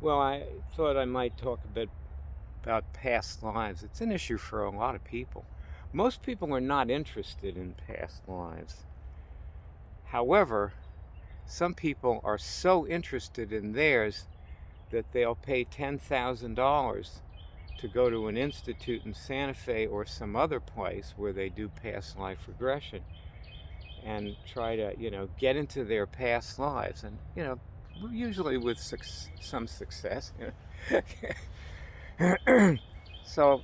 Well, I thought I might talk a bit about past lives. It's an issue for a lot of people. Most people are not interested in past lives. However, some people are so interested in theirs that they'll pay $10,000 to go to an institute in Santa Fe or some other place where they do past life regression and try to, get into their past lives. And, usually with some success. So,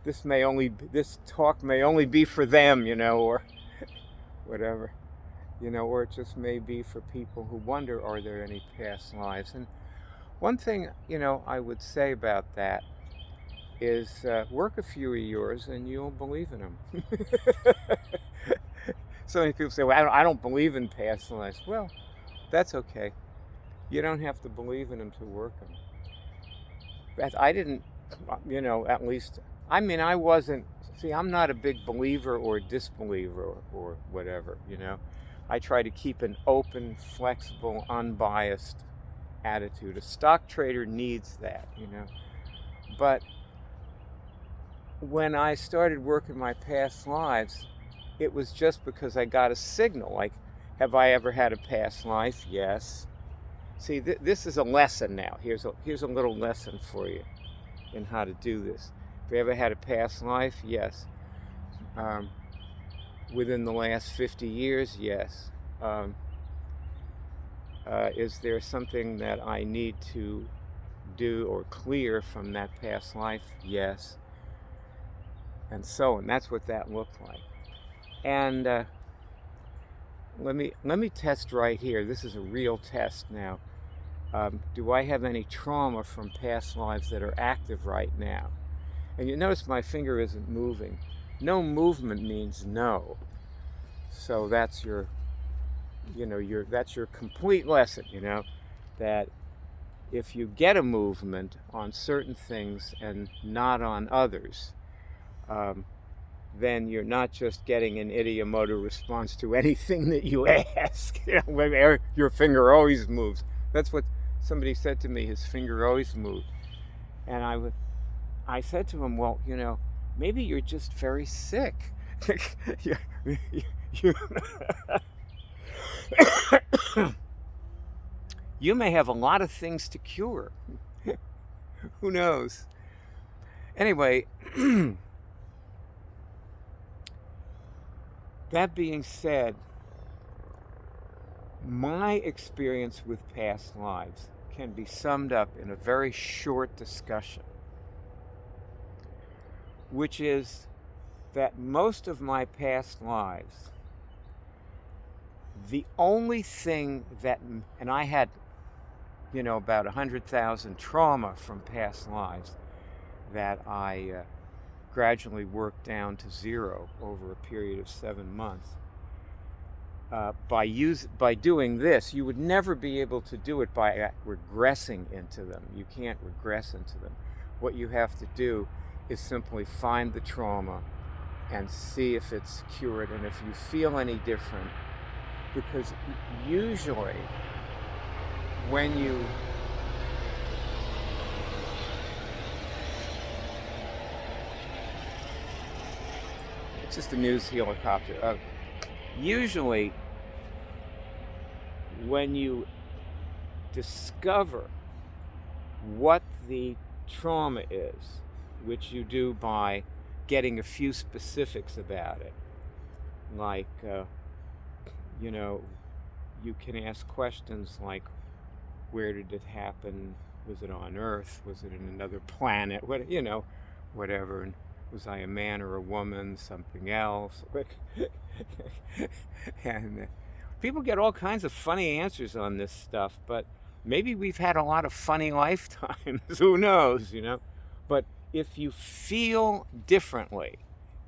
this talk may only be for them, or whatever, or it just may be for people who wonder, are there any past lives? And one thing, I would say about that is work a few of yours and you'll believe in them. So many people say, well, I don't believe in past lives. Well, that's okay. You don't have to believe in them to work them. I didn't, at least, I wasn't, see, I'm not a big believer or disbeliever or whatever, I try to keep an open, flexible, unbiased attitude. A stock trader needs that, But when I started working my past lives, it was just because I got a signal. Like, have I ever had a past life? Yes. See, this is a lesson now. Here's a little lesson for you in how to do this. Have you ever had a past life? Yes. Um, Within the last 50 years? Yes. Is there something that I need to do or clear from that past life? Yes. And so on. That's what that looked like. And let me test right here. This is a real test now. Do I have any trauma from past lives that are active right now? And you notice my finger isn't moving. No movement means no. So that's that's your complete lesson, that if you get a movement on certain things and not on others, um, then you're not just getting an ideomotor response to anything that you ask. Your finger always moves. That's what somebody said to me. His finger always moved, and I said to him, well, maybe you're just very sick. you, you, you may have a lot of things to cure. Who knows? Anyway, that being said, my experience with past lives can be summed up in a very short discussion, which is that most of my past lives, the only thing that, and I had, about 100,000 trauma from past lives that I gradually worked down to zero over a period of 7 months. By doing this, you would never be able to do it by regressing into them. You can't regress into them. What you have to do is simply find the trauma and see if it's cured and if you feel any different. Because usually, when you it's just a news helicopter. Usually, when you discover what the trauma is, which you do by getting a few specifics about it, like, you can ask questions like, where did it happen? Was it on Earth? Was it in another planet? Whatever. And was I a man or a woman? Something else? And people get all kinds of funny answers on this stuff, but maybe we've had a lot of funny lifetimes. Who knows, But if you feel differently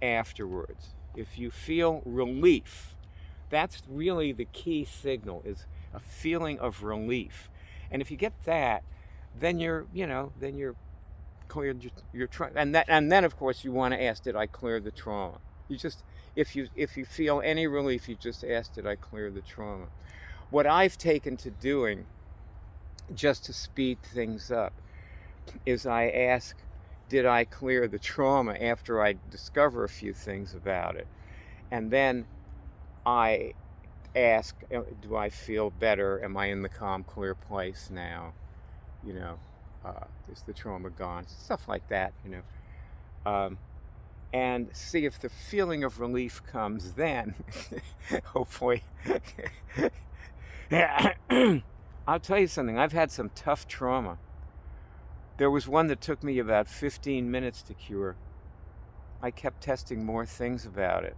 afterwards, if you feel relief, that's really the key signal, is a feeling of relief. And if you get that, then you're cleared your trauma. And then of course you want to ask, did I clear the trauma? You just, if you feel any relief, you just ask, did I clear the trauma? What I've taken to doing just to speed things up, is I ask, did I clear the trauma after I discover a few things about it? And then I ask, do I feel better? Am I in the calm, clear place now? You know, is the trauma gone? Stuff like that, you know. And see if the feeling of relief comes then. Hopefully. I'll tell you something, I've had some tough trauma. There was one that took me about 15 minutes to cure. I kept testing more things about it.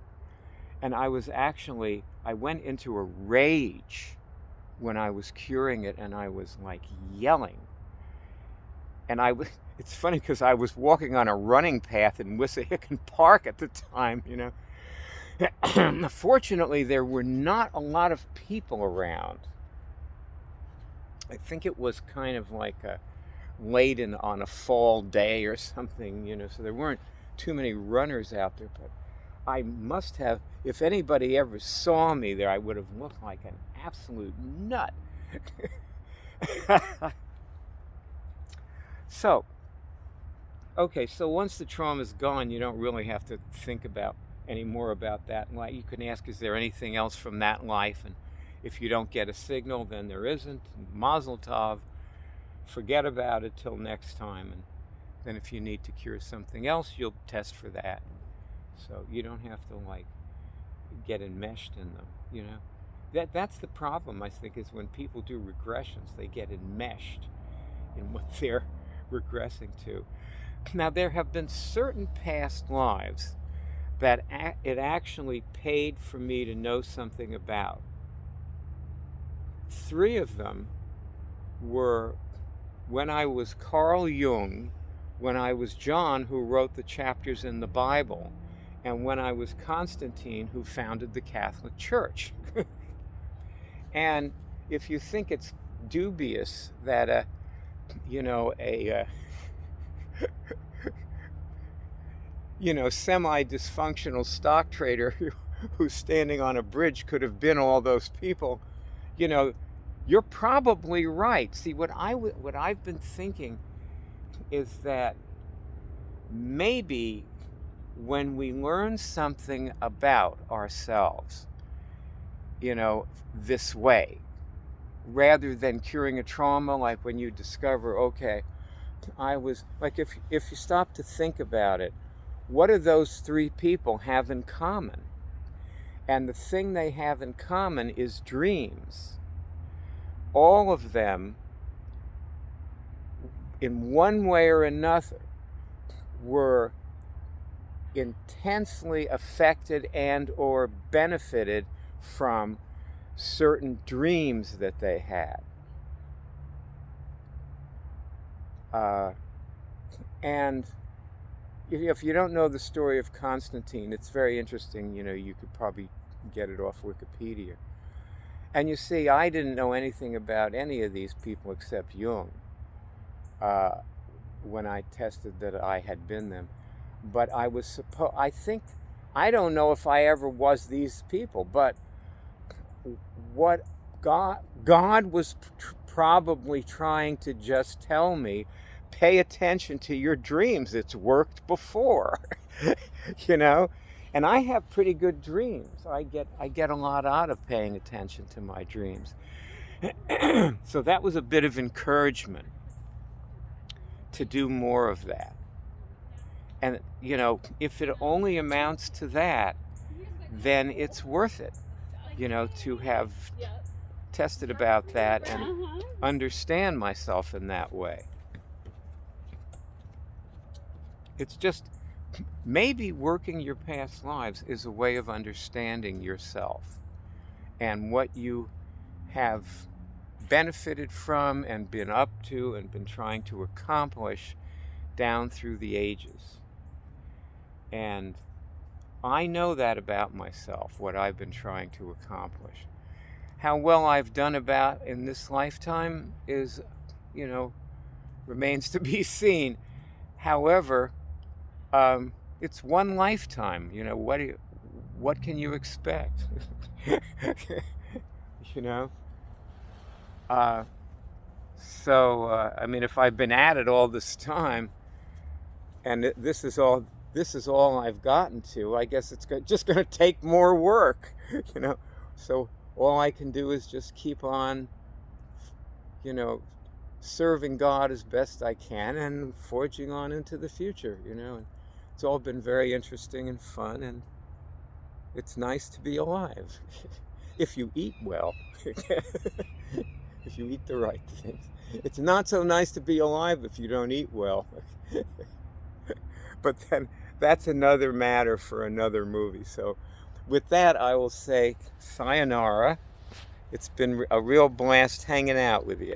And I went into a rage when I was curing it, and I was like yelling. And it's funny because I was walking on a running path in Wissahickon Park at the time, you know. Fortunately, there were not a lot of people around. I think it was kind of like late on a fall day or something, you know, so there weren't too many runners out there. But I must have, if anybody ever saw me there, I would have looked like an absolute nut. So once the trauma's gone, you don't really have to think about any more about that. You can ask, is there anything else from that life? And if you don't get a signal, then there isn't. Mazel tov. Forget about it till next time. And then if you need to cure something else, you'll test for that. So you don't have to get enmeshed in them, you know. That's the problem, I think, is when people do regressions, they get enmeshed in what they're regressing to. Now, there have been certain past lives that it actually paid for me to know something about. 3 of them were when I was Carl Jung, when I was John, who wrote the chapters in the Bible, and when I was Constantine, who founded the Catholic Church. And if you think it's dubious that semi-dysfunctional stock trader who's standing on a bridge could have been all those people, you know, you're probably right. See, what I've been thinking is that maybe when we learn something about ourselves, you know, this way, rather than curing a trauma, like when you discover, okay, I was, like, if you stop to think about it, what do those 3 people have in common? And the thing they have in common is dreams. All of them, in one way or another, were intensely affected and or benefited from certain dreams that they had. And if you don't know the story of Constantine, it's very interesting. You know, you could probably get it off Wikipedia. And you see, I didn't know anything about any of these people except Jung when I tested that I had been them. But I don't know if I ever was these people, but what God was probably trying to just tell me, pay attention to your dreams. It's worked before, you know? And I have pretty good dreams. I get a lot out of paying attention to my dreams. So that was a bit of encouragement to do more of that. And, you know, if it only amounts to that, then it's worth it, you know, to have tested about that and understand myself in that way. It's just, maybe working your past lives is a way of understanding yourself and what you have benefited from and been up to and been trying to accomplish down through the ages. And I know that about myself, what I've been trying to accomplish. How well I've done about in this lifetime is, you know, remains to be seen. However, it's one lifetime. You know, what can you expect? You know? So, I mean, if I've been at it all this time, and this is all I've gotten to, I guess it's just going to take more work, you know. So all I can do is just keep on, you know, serving God as best I can and forging on into the future, you know. And it's all been very interesting and fun, and it's nice to be alive if you eat well. If you eat the right things. It's not so nice to be alive if you don't eat well. But then that's another matter for another movie. So with that, I will say sayonara. It's been a real blast hanging out with you.